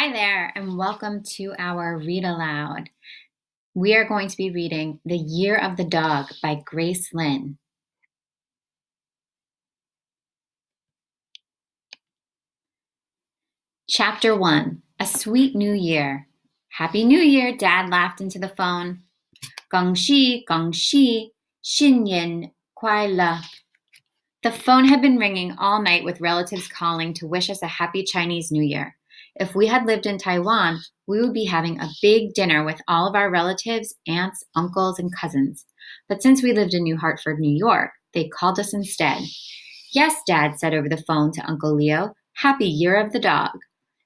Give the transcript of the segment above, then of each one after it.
Hi there, and welcome to our Read Aloud. We are going to be reading The Year of the Dog by Grace Lynn. Chapter 1, A Sweet New Year. Happy New Year, Dad laughed into the phone. Gong Shi, Xin Yan Kuai Le. The phone had been ringing all night with relatives calling to wish us a happy Chinese New Year. If we had lived in Taiwan, we would be having a big dinner with all of our relatives, aunts, uncles, and cousins. But since we lived in New Hartford, New York, they called us instead. Yes, Dad said over the phone to Uncle Leo, Happy Year of the Dog.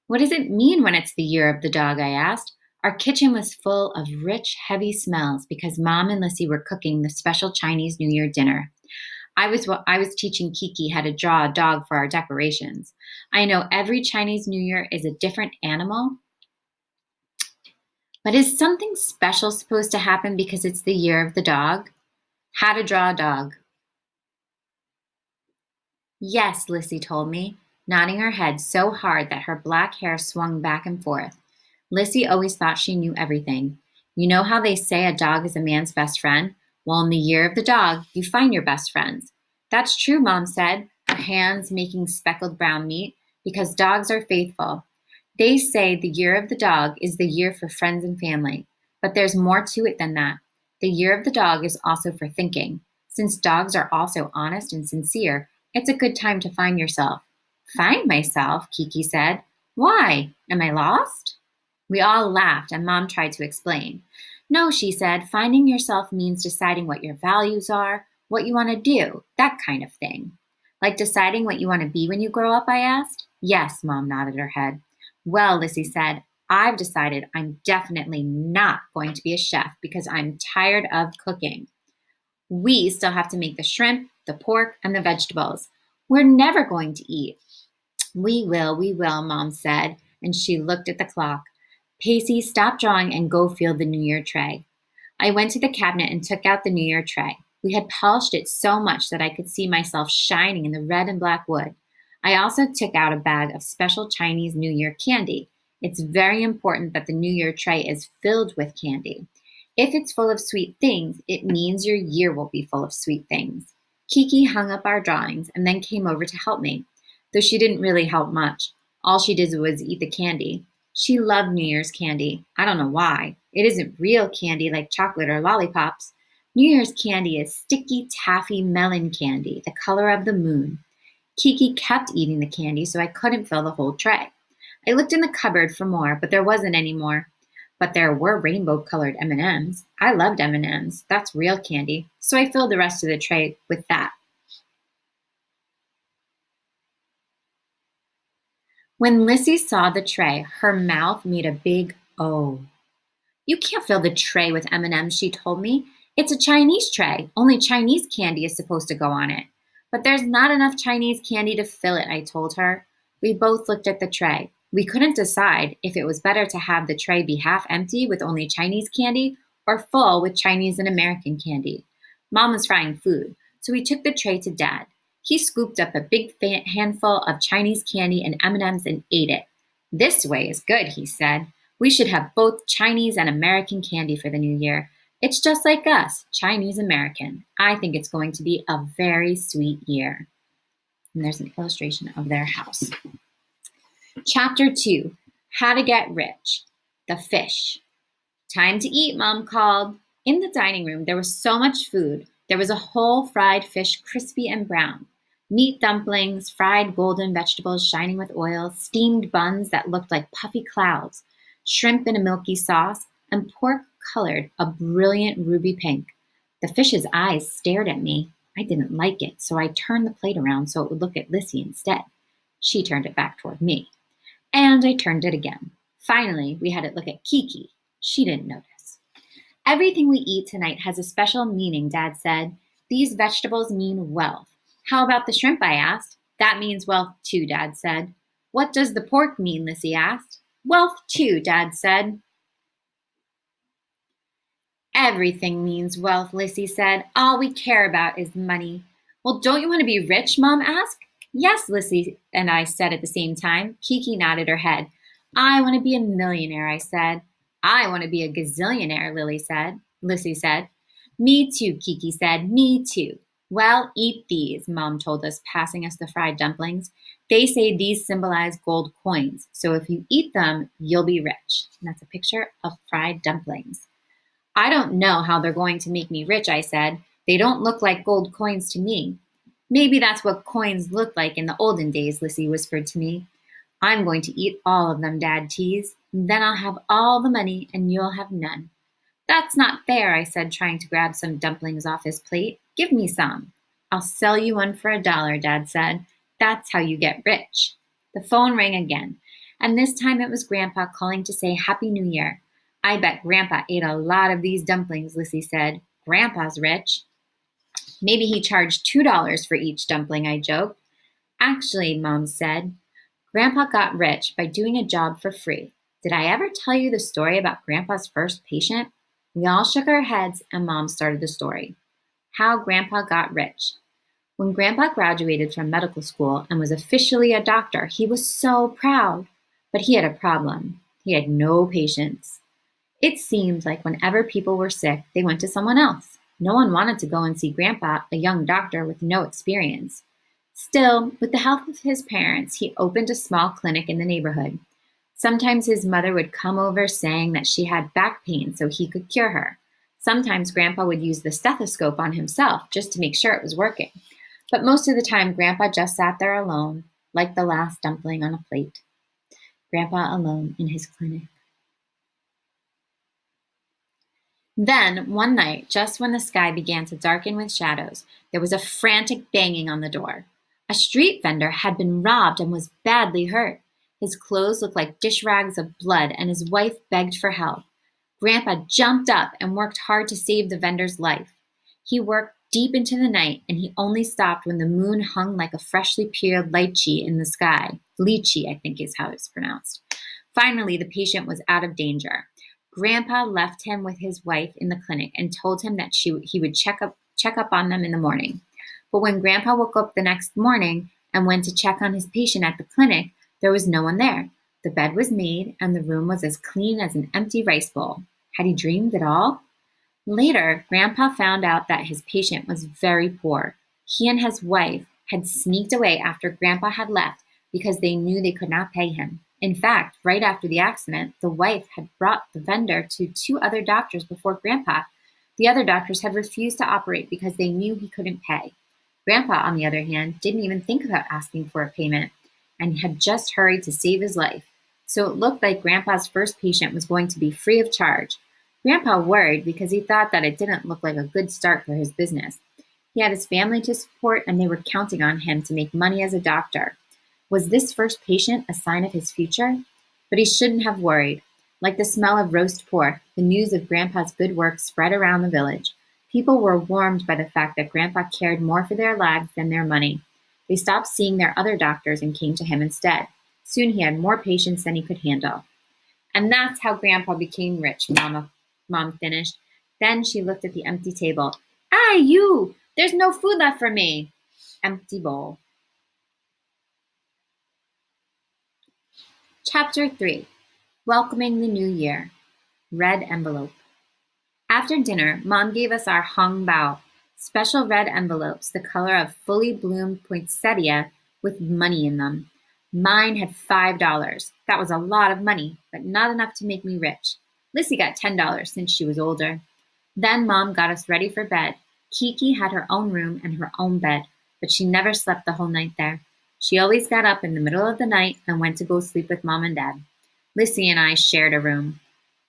What does it mean when it's the Year of the Dog? I asked. Our kitchen was full of rich, heavy smells because Mom and Lissy were cooking the special Chinese New Year dinner. I was teaching Kiki how to draw a dog for our decorations. I know every Chinese New Year is a different animal, but is something special supposed to happen because it's the year of the dog? How to draw a dog. Yes, Lissy told me, nodding her head so hard that her black hair swung back and forth. Lissy always thought she knew everything. You know how they say a dog is a man's best friend? Well, in the year of the dog, you find your best friends. That's true, Mom said, her hands making speckled brown meat, because dogs are faithful. They say the year of the dog is the year for friends and family, but there's more to it than that. The year of the dog is also for thinking. Since dogs are also honest and sincere, it's a good time to find yourself. Find myself, Kiki said. Why? Am I lost? We all laughed, and Mom tried to explain. No, she said, finding yourself means deciding what your values are, what you want to do, that kind of thing. Like deciding what you want to be when you grow up, I asked. Yes, Mom nodded her head. Well, Lissy said, I've decided I'm definitely not going to be a chef because I'm tired of cooking. We still have to make the shrimp, the pork, and the vegetables. We're never going to eat. We will, Mom said, and she looked at the clock. Pacey, stop drawing and go fill the New Year tray. I went to the cabinet and took out the New Year tray. We had polished it so much that I could see myself shining in the red and black wood. I also took out a bag of special Chinese New Year candy. It's very important that the New Year tray is filled with candy. If it's full of sweet things, it means your year will be full of sweet things. Kiki hung up our drawings and then came over to help me, though she didn't really help much. All she did was eat the candy. She loved New Year's candy. I don't know why. It isn't real candy like chocolate or lollipops. New Year's candy is sticky taffy melon candy, the color of the moon. Kiki kept eating the candy, so I couldn't fill the whole tray. I looked in the cupboard for more, but there wasn't any more. But there were rainbow-colored M&Ms. I loved M&Ms. That's real candy, so I filled the rest of the tray with that. When Lissy saw the tray, her mouth made a big O. You can't fill the tray with M&Ms, she told me. It's a Chinese tray. Only Chinese candy is supposed to go on it. But there's not enough Chinese candy to fill it, I told her. We both looked at the tray. We couldn't decide if it was better to have the tray be half empty with only Chinese candy or full with Chinese and American candy. Mom was frying food, so we took the tray to Dad. He scooped up a big handful of Chinese candy and M&Ms and ate it. This way is good, he said. We should have both Chinese and American candy for the new year. It's just like us, Chinese American. I think it's going to be a very sweet year. And there's an illustration of their house. Chapter 2, How to Get Rich. The Fish. Time to eat, Mom called. In the dining room, there was so much food. There was a whole fried fish, crispy and brown. Meat dumplings, fried golden vegetables shining with oil, steamed buns that looked like puffy clouds, shrimp in a milky sauce, and pork colored a brilliant ruby pink. The fish's eyes stared at me. I didn't like it, so I turned the plate around so it would look at Lissy instead. She turned it back toward me. And I turned it again. Finally, we had it look at Kiki. She didn't notice. Everything we eat tonight has a special meaning, Dad said. These vegetables mean wealth. How about the shrimp, I asked. That means wealth too, Dad said. What does the pork mean, Lissy asked. Wealth too, Dad said. Everything means wealth, Lissy said. All we care about is money. Well, don't you want to be rich, Mom asked. Yes, Lissy and I said at the same time. Kiki nodded her head. I want to be a millionaire, I said. I want to be a gazillionaire, Lissy said. Me too, Kiki said. Me too. Well, eat these, Mom told us, passing us the fried dumplings. They say these symbolize gold coins, so if you eat them, you'll be rich. And that's a picture of fried dumplings. I don't know how they're going to make me rich, I said. They don't look like gold coins to me. Maybe that's what coins looked like in the olden days, Lissy whispered to me. I'm going to eat all of them, Dad teased. Then I'll have all the money and you'll have none. That's not fair, I said, trying to grab some dumplings off his plate. Give me some. I'll sell you one for $1, Dad said. That's how you get rich. The phone rang again, and this time it was Grandpa calling to say Happy New Year. I bet Grandpa ate a lot of these dumplings, Lissy said. Grandpa's rich. Maybe he charged $2 for each dumpling, I joked. Actually, Mom said, Grandpa got rich by doing a job for free. Did I ever tell you the story about Grandpa's first patient? We all shook our heads and Mom started the story. How Grandpa got rich. When Grandpa graduated from medical school and was officially a doctor, he was so proud. But he had a problem. He had no patience. It seemed like whenever people were sick, they went to someone else. No one wanted to go and see Grandpa, a young doctor with no experience. Still, with the help of his parents, he opened a small clinic in the neighborhood. Sometimes his mother would come over saying that she had back pain so he could cure her. Sometimes Grandpa would use the stethoscope on himself just to make sure it was working. But most of the time, Grandpa just sat there alone, like the last dumpling on a plate. Grandpa alone in his clinic. Then, one night, just when the sky began to darken with shadows, there was a frantic banging on the door. A street vendor had been robbed and was badly hurt. His clothes looked like dish rags of blood, and his wife begged for help. Grandpa jumped up and worked hard to save the vendor's life. He worked deep into the night, and he only stopped when the moon hung like a freshly peeled lychee in the sky. Lychee, I think is how it's pronounced. Finally, the patient was out of danger. Grandpa left him with his wife in the clinic and told him that he would check up on them in the morning. But when Grandpa woke up the next morning and went to check on his patient at the clinic, there was no one there. The bed was made and the room was as clean as an empty rice bowl. Had he dreamed it all? Later, Grandpa found out that his patient was very poor. He and his wife had sneaked away after Grandpa had left because they knew they could not pay him. In fact, right after the accident, the wife had brought the vendor to 2 other doctors before Grandpa. The other doctors had refused to operate because they knew he couldn't pay. Grandpa, on the other hand, didn't even think about asking for a payment and had just hurried to save his life. So it looked like Grandpa's first patient was going to be free of charge. Grandpa worried because he thought that it didn't look like a good start for his business. He had his family to support and they were counting on him to make money as a doctor. Was this first patient a sign of his future? But he shouldn't have worried. Like the smell of roast pork, the news of Grandpa's good work spread around the village. People were warmed by the fact that Grandpa cared more for their lives than their money. They stopped seeing their other doctors and came to him instead. Soon he had more patients than he could handle. And that's how Grandpa became rich, Mom finished. Then she looked at the empty table. Ah, you! There's no food left for me. Empty bowl. Chapter 3. Welcoming the New Year. Red envelope. After dinner, Mom gave us our hung bao, special red envelopes the color of fully bloomed poinsettia with money in them. Mine had $5. That was a lot of money, but not enough to make me rich. Lissy got $10 since she was older. Then Mom got us ready for bed. Kiki had her own room and her own bed, but she never slept the whole night there. She always got up in the middle of the night and went to go sleep with Mom and Dad. Lissy and I shared a room.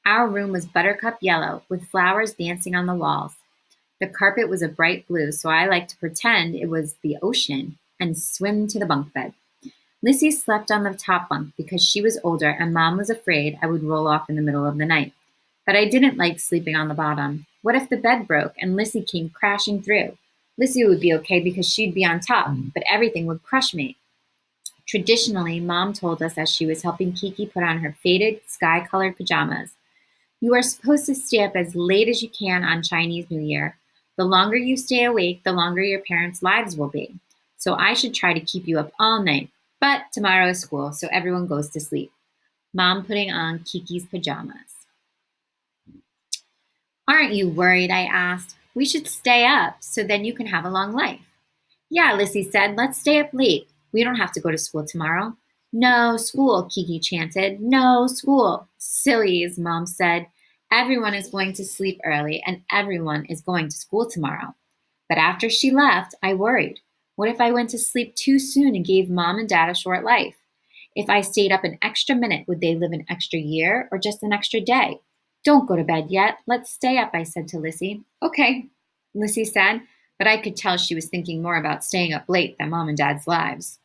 Our room was buttercup yellow with flowers dancing on the walls. The carpet was a bright blue, so I liked to pretend it was the ocean and swim to the bunk bed. Lissy slept on the top bunk because she was older and Mom was afraid I would roll off in the middle of the night. But I didn't like sleeping on the bottom. What if the bed broke and Lissy came crashing through? Lissy would be okay because she'd be on top, but everything would crush me. Traditionally, Mom told us as she was helping Kiki put on her faded, sky-colored pajamas, you are supposed to stay up as late as you can on Chinese New Year. The longer you stay awake, the longer your parents' lives will be. So I should try to keep you up all night. But tomorrow is school, so everyone goes to sleep. Mom putting on Kiki's pajamas. Aren't you worried? I asked. We should stay up so then you can have a long life. Yeah, Lissy said, let's stay up late. We don't have to go to school tomorrow. No school, Kiki chanted. No school. Sillies, Mom said. Everyone is going to sleep early and everyone is going to school tomorrow. But after she left, I worried. What if I went to sleep too soon and gave Mom and Dad a short life? If I stayed up an extra minute, would they live an extra year or just an extra day? Don't go to bed yet. Let's stay up, I said to Lissy. Okay, Lissy said, but I could tell she was thinking more about staying up late than Mom and Dad's lives.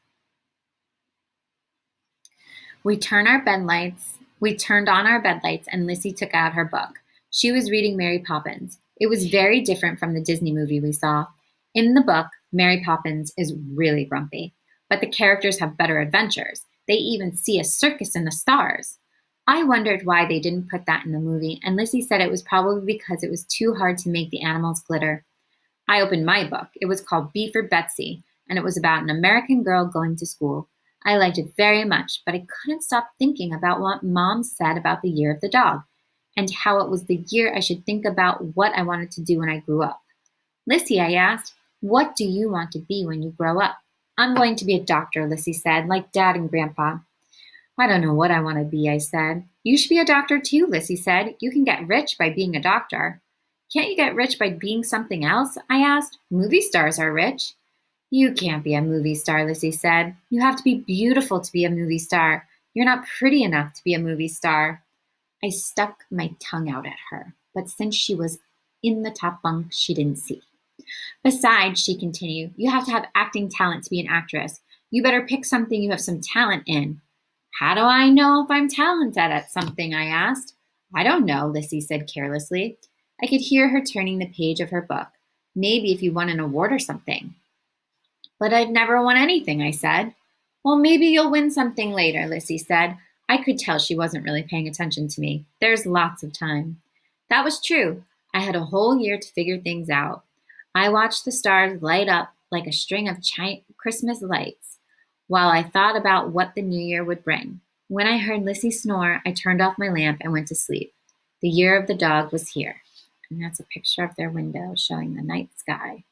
We turned on our bed lights and Lissy took out her book. She was reading Mary Poppins. It was very different from the Disney movie we saw. In the book, Mary Poppins is really grumpy, but the characters have better adventures. They even see a circus in the stars. I wondered why they didn't put that in the movie, and Lissy said it was probably because it was too hard to make the animals glitter. I opened my book. It was called B for Betsy, and it was about an American girl going to school. I liked it very much, but I couldn't stop thinking about what Mom said about the year of the dog, and how it was the year I should think about what I wanted to do when I grew up. Lissy, I asked, what do you want to be when you grow up? I'm going to be a doctor, Lissy said, like Dad and Grandpa. I don't know what I want to be, I said. You should be a doctor too, Lissy said. You can get rich by being a doctor. Can't you get rich by being something else? I asked. Movie stars are rich. You can't be a movie star, Lissy said. You have to be beautiful to be a movie star. You're not pretty enough to be a movie star. I stuck my tongue out at her, but since she was in the top bunk, she didn't see. Besides, she continued, you have to have acting talent to be an actress. You better pick something you have some talent in. How do I know if I'm talented at something? I asked. I don't know, Lissy said carelessly. I could hear her turning the page of her book. Maybe if you won an award or something. But I've never won anything, I said. Well, maybe you'll win something later, Lissy said. I could tell she wasn't really paying attention to me. There's lots of time. That was true. I had a whole year to figure things out. I watched the stars light up like a string of Christmas lights while I thought about what the new year would bring. When I heard Lissy snore, I turned off my lamp and went to sleep. The year of the dog was here. And that's a picture of their window showing the night sky.